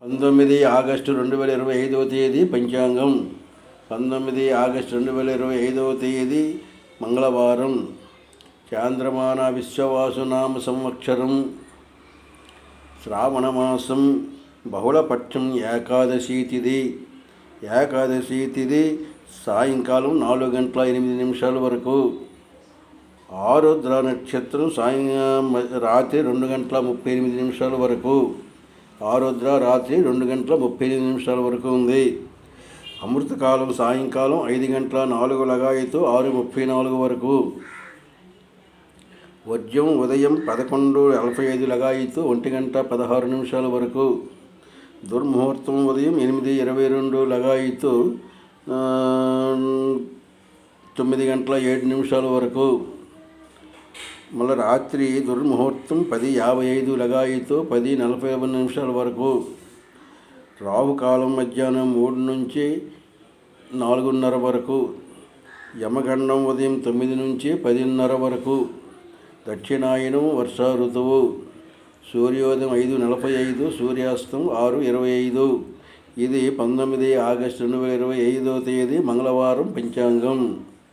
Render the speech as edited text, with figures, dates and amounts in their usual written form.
19 August 2025వ తేదీ పంచాంగం. 19 August 2025వ తేదీ మంగళవారం. చాంద్రమాన విశ్వవాసునామ సంవత్సరం శ్రావణమాసం బహుళపక్షం ఏకాదశి తిథి సాయంకాలం 4:08 వరకు. ఆరుద్ర నక్షత్రం రాత్రి 2:38 వరకు. ఆరుద్ర రాత్రి 2:38 వరకు ఉంది. అమృతకాలం సాయంకాలం 5:04 6:34 వరకు. వర్జ్యం ఉదయం 11:45 1:16 వరకు. దుర్ముహూర్తం ఉదయం 8:22 9:07 వరకు. మళ్ళీ రాత్రి దుర్ముహూర్తం 10:55 10:41 వరకు. రాహుకాలం మధ్యాహ్నం 3 నుంచి 4:30 వరకు. యమగండం ఉదయం 9 నుంచి 10:30 వరకు. దక్షిణాయనం వర్షా ఋతువు. సూర్యోదయం 5:45 సూర్యాస్తం 6:25. ఇది 19 ఆగస్టు 2025వ తేదీ మంగళవారం పంచాంగం.